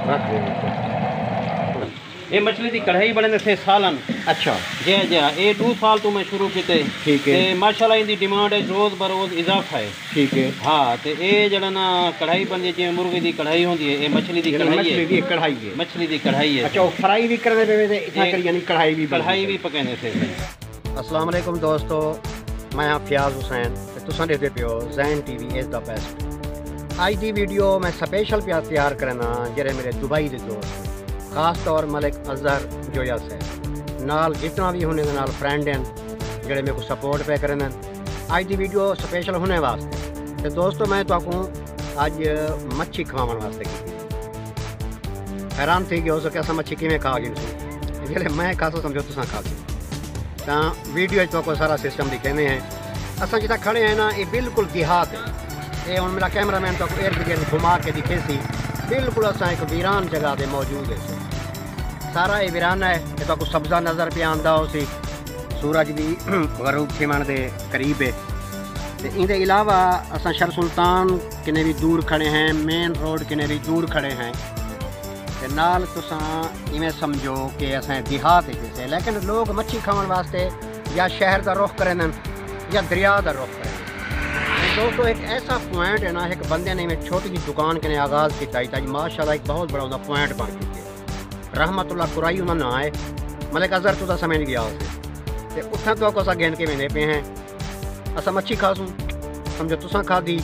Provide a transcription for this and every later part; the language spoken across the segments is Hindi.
रख दे। ये मछली की कढ़ाई बने थे सालन। अच्छा जी जी ये 2 साल तो मैं शुरू किए। ठीक है। माशाल्लाह इनकी डिमांड है रोज़ बरोज़ इजाफा है। ठीक है। हाँ तो ये जरा ना कढ़ाई बनती है जिवें मुर्गे की कढ़ाई होती है, ये मछली की कढ़ाई है। मछली की कढ़ाई है। अच्छा वो फ्राई भी करने पे इतना कर यानी कढ़ाई भी पकाने से। अस्सलाम वालेकुम दोस्तों, मैं हाँ फयाज हुसैन ते तुसां देखदे पियो ज़ैन टीवी इज़ द बेस्ट। आज दी वीडियो मैं स्पेशल प्यार तैयार करना जेरे मेरे दुबई के दोस्त खास तौर मलिक अजहर जोया से नाल जितना भी होने नाल फ्रेंड हैं जेड़े मेरे को सपोर्ट पे करें। आज दी वीडियो स्पेशल होने वास्ते तो दोस्तों मैं तो आज मच्छी खवाने वास्ते की हैरान थी कि हो सके असा मच्छी किमें खा गई जेड़े मैं खासो समझो तुसा खा गए तो वीडियो तो सारा सिस्टम दिखेने हैं। असा जितना खड़े हैं ना ये बिल्कुल देहात है। ये हम मेरा कैमरा मैन तो इर्द गिर्द घुमा के दिखे सी बिल्कुल असा एक वीरान जगह पे मौजूद है। सारा ये वीराना है ये तो सब्जा नज़र पे आंदा हो सी सूरज भी गरूब थिमण दे करीब है। तो इनके अलावा असा शर सुल्तान किने भी दूर खड़े हैं, मेन रोड किने भी दूर खड़े हैं। तो नाल तुसा इवें समझो कि असा देहात है लेकिन लोग मच्छी खाने वास्ते या शहर का रुख करें या दरिया का रुख करें। दोस्तों एक ऐसा पॉइंट है ना, एक बंदे ने में छोटी जी दुकान के आगाज़ किया माशाल्लाह एक बहुत बड़ा पॉइंट बन चुके रहमतुल्लाह कुराई उन्होंने ना आए मलिक अजहर तो समझ गया उसे उत्थां तो असा गेंद के वेंदे पे हैं। असा मच्छी खासूँ समझो तुसा खाधी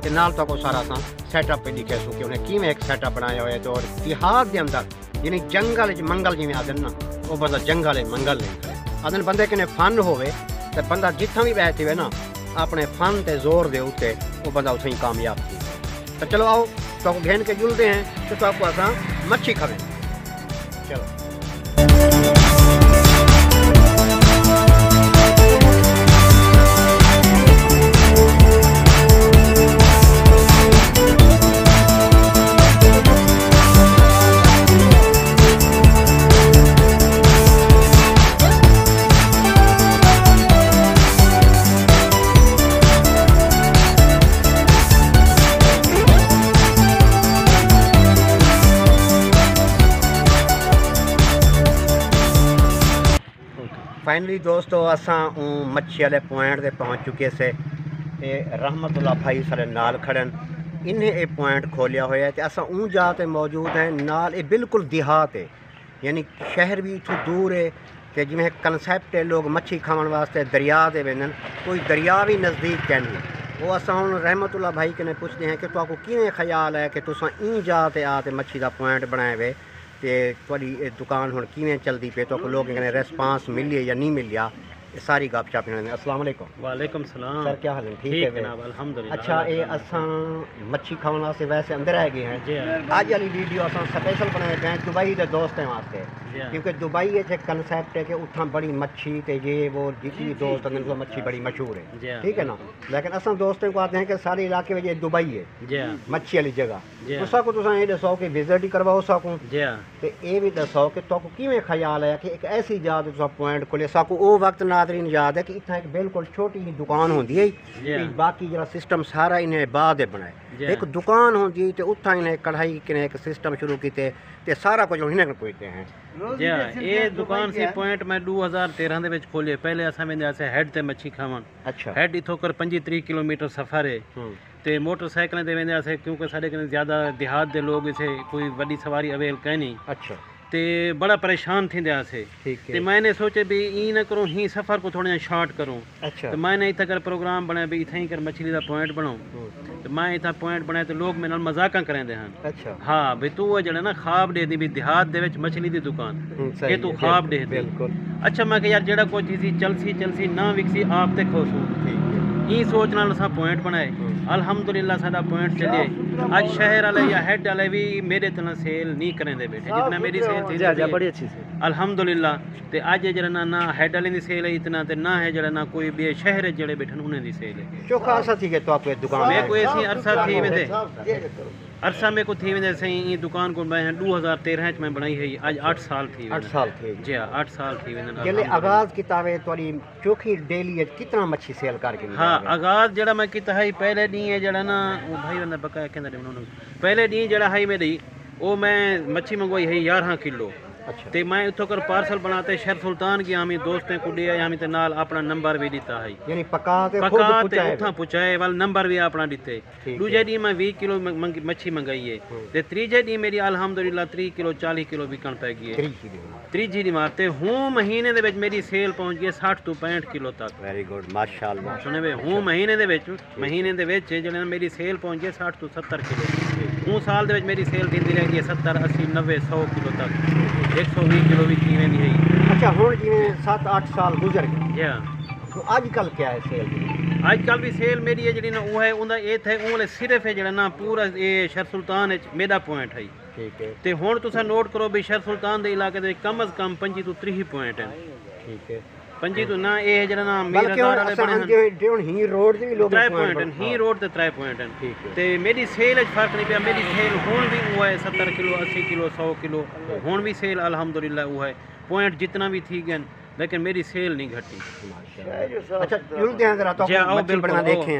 ते नाल तो सारा असा सैटअप पे दिखे सू कि उन्हें किमें एक सैटअप बनाया हुआ है। तो और देहात के अंदर यानी जंगल मंगल जिमें आदन ना वो बंदा जंगल है मंगल नहीं करे आदन बंदे किने फन होवे तो बंदा जितना भी बैठे हुए ना अपने फन ते जोर दे उत्ते वो बंदा उसे ही कामयाब थी। तो चलो आओ तो घेन के जुलते हैं तो आपको असा मच्छी खावे। चलो फाइनली दोस्तों असा मच्छी वाले पॉइंट पे पहुँच चुके से रहमतुल्लाह भाई सारे नाल खड़न इन्हें ये पॉइंट खोलिया हुआ है। असा ऊँ जाते मौजूद हैं नाल ये बिल्कुल देहात है यानी शहर भी इतों दूर है कि जिमें कंसैप्ट है लोग मच्छी खाने वास्ते दरिया दे वेंदन कोई दरिया भी नज़दीक कैन वो असा हूँ रहमतुल्लाह भाई कने पूछते हैं कि तो आपको किवें ख्याल है कि तुसा ई जाते आते मच्छी का पॉइंट बनाए हुए तो दुकान हुण किवें चलती पे तो लोग रेस्पॉन्स मिले या नहीं मिलिया सारी गपशप। अस्सलाम वालेकुम। वालेकुम सलाम सर क्या हाल है? ठीक है जनाब अल्हम्दुलिल्लाह। अच्छा ये असा मच्छी खाने वास्ते वैसे अंदर आ गए हैं। अज वाली वीडियो असा स्पेशल बनाए गए दुबई के दोस्तों वास्ते क्योंकि दुबई एक कंसैप्ट है कि उतना बड़ी मच्छी तो ये वो जितनी दोस्त हैं मच्छी बड़ी मशहूर है ठीक है ना। लेकिन असा दोस्तों को आते हैं कि सारे इलाके में ये दुबई है मच्छी वाली जगह उस ये दसो कि विजिट ही करवाओ सकूँ तो ये भी दसो कि तुम किवें ख्याल है कि एक ऐसी जगह तुम पॉइंट खोले सकूँ। वो वक्त नादरीन याद है कि इतना एक बिल्कुल छोटी ही दुकान होती है बाकी जरा सिस्टम सारा इन्हें बाद बनाए एक दुकान होती तो उत्था इन्हें कढ़ाई किने एक सिस्टम शुरू किए ते सारा कुछ इन्हें पूछते हैं। जी ये दुकान से पॉइंट मैं 2013 ਦੇ ਵਿੱਚ खोले पहले असा वेंदे से हेड ते मच्छी खावन। अच्छा हेड इथों कर 25-30 किलोमीटर सफ़र है ते मोटरसाइकिलें ते वेंदे से क्योंकि साढ़े कने ज़्यादा देहात दे लोग इसे कोई वड्डी सवारी अवेल कहीं नहीं। अच्छा ते बड़ा परेशान थी से ते मैंने सोचे भी ई ना करूँ ही सफ़र को थोड़ा शॉर्ट करूँ। अच्छा तो मैंने इतना कर प्रोग्राम बनाया भी इतना ही कर मछली का पॉइंट बनाऊँ तो मैं इतना पॉइंट बनाया तो लोग मेरे मजाक करेंदे हैं। अच्छा हाँ भी तू जड़ा ना ख्वाब दे दी भी देहात दे विच मछली की दुकान ये तू ख्वाब दे दे। अच्छा मैं यार जड़ा कोई चीज़ चलसी ना विकसी आप ते खोसूँ ई सोच नाल असा पॉइंट बनाए अल्हम्दुलिल्लाह साडा पॉइंट चले। आज शहर वाले या हेड वाले भी मेरे तरह सेल नहीं करेंदे बैठे जितना मेरी सेल थी बड़ी अच्छी से अल्हम्दुलिल्लाह। ते आज जरा ना हेड वाले दी सेल है इतना ते ना है जरा ना कोई भी शहर जड़े बैठन उन्हें दी सेल है। चोखा सा थी के तो आपके दुकान में कोई ऐसी अरसा थी वेंदे अरसा में को थी वेंदे सही ये दुकान को मैं 2013 च मैं बनाई है आज 8 साल थी। 8 साल थे जी 8 साल थी वेंदे जेले आगाज किताबे तोरी चोखी डेली कितना मच्छी सेल करके। हाँ आगाज जड़ा मैं किता है पहले दी है जड़ा ना वो भाई बंदा बकाया कहंदा उन्होंने पहले दी जड़ा है मेरी वो मैं मच्छी मंगवाई है 11 किलो। अच्छा। ते मैं इथों कर पार्सल बनाते शहर सुल्तान की हमें दोस्तें को दिया हमें ते नाल अपना नंबर भी दिता है, यानी पका ते उठा पुचाए वाल नंबर भी अपना दिते। दूजे दी मैं 20 किलो मच्छी मंगाई है ते त्रीजे दी मेरी अल्हम्दुलिल्लाह 3 किलो 40 किलो बिकन पै गई है। त्रीजी दी मारते हूँ महीने दे विच मेरी सेल पहुंच गई 60 तो 65 किलो तक। वेरी गुड माशाअल्लाह। सुने वे हूँ महीने दे विच जेड़े मेरी सेल पहुंच गई 60 तो 70 किलो। हूँ साल दे विच मेरी सेल दिंदी रह गई 70 80 90 100 किलो तक, 120 किलो भी कीवें दी है। अच्छा हुण जिवें 7-8 साल गुजर गए तो आजकल क्या है सेल दी? आजकल भी सेल मेरी है जी ना वो है उनका ये थे उन्हें सिर्फ है जरा ना पूरा ये शहर सुल्तान मेरा पॉइंट है। ठीक है। तो हुण तुसा नोट करो भी शहर सुल्तान के इलाके दे कम अज कम 25 तो 30 पॉइंट हैं। ठीक है। 25 तो ना ये जरा ना मीर हजार वाले बने हैं ही रोड ते भी लोग 3 पॉइंट हैं, ही रोड ते 3 पॉइंट हैं। ठीक है। ते मेरी सेल च फर्क नहीं पिया, मेरी सेल हुण भी वो है 70 किलो 80 किलो 100 किलो हुण भी सेल अल्हम्दुलिल्लाह वो है। पॉइंट जितना भी थी गए लेकिन मेरी सेल नहीं घटी। अच्छा जरूर ध्यान जरा तो मच्छी बढ़ना देखें।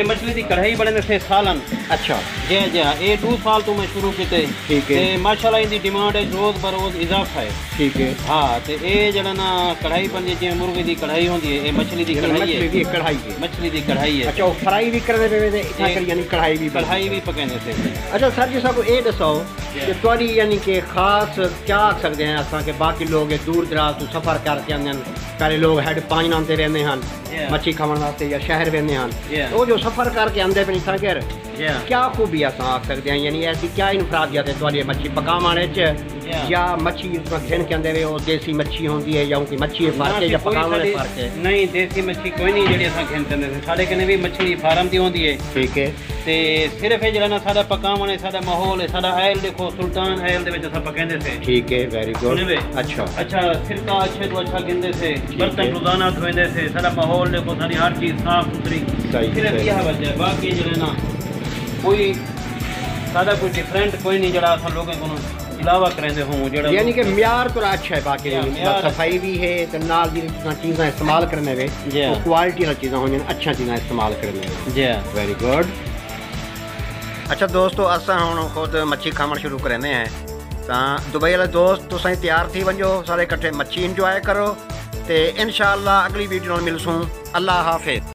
मछली की कढ़ाई बने थे सालन। अच्छा जी जी ये 2 साल तो मैं शुरू किए। ठीक है। माशाल्लाह इनकी डिमांड है रोज बरोज इजाफा है। ठीक है। हाँ तो ये जरा ना कढ़ाई बनती है जिवें मुर्गे की कढ़ाई होती है, ये मछली की कढ़ाई है। मछली की कढ़ाई है। अच्छा फ्राई भी करने पे यानी कढ़ाई भी पकाने से। अच्छा सर जी साहब ये दसो कि तुहाडी यानी कि खास क्या आख सकते हैं असां के बाकी लोग दूर दराज तो सफ़र करके आते हैं, पहले लोग हैड पानी आते रहते हैं मच्छी खाने वास्ते या शहर रहते हैं, तो जो सफ़र करके आते पे सागर क्या खूबी असां आख सकते हैं, यानी ऐसी क्या इनफरादियत है तुहाडी मच्छी पकाने या मच्छी घिन के आंदे वो देसी मच्छी होती है या उनकी मच्छी फर्क है या पकाने में फर्क है? नहीं देसी मच्छी कोई नहीं जी असां घिन के आंदे साढ़े कने भी मछली फार्म की होती है। ठीक है। ते सिर्फ ये जरा ना सादा पकावन है, सादा माहौल है, सादा आयल देखो सुल्तान आयल दे विच असा पकांदे थे। ठीक है, वेरी गुड। अच्छा अच्छा, सिरका अच्छे तो अच्छा गिनदे थे, बर्तन रोजाना धोएंदे थे, सादा माहौल देखो, सारी हर चीज साफ सुथरी। सिर्फ यह वजह है, बाकी जरा ना कोई सादा कोई डिफरेंट कोई नहीं जरा असा लोगों को इलावा करेंदे हों जड़ा, यानी कि म्यार तो अच्छा है, बाकी सफाई भी है ते नाल दी चीज़ां इस्तेमाल करने वे तो क्वालिटी वाली चीज़ां होंदियां, अच्छा चीज़ां इस्तेमाल करने जी। Very good. अच्छा दोस्तों, असां हुण खुद मच्छी खावण शुरू करने हैं, तो दुबई वाले दोस्त तुसीं तैयार थी वञो, सारे इकट्ठे मच्छी इंजॉय करो, ते इंशाअल्लाह अगली वीडियो नाल मिलसूं। अल्लाह हाफिज़।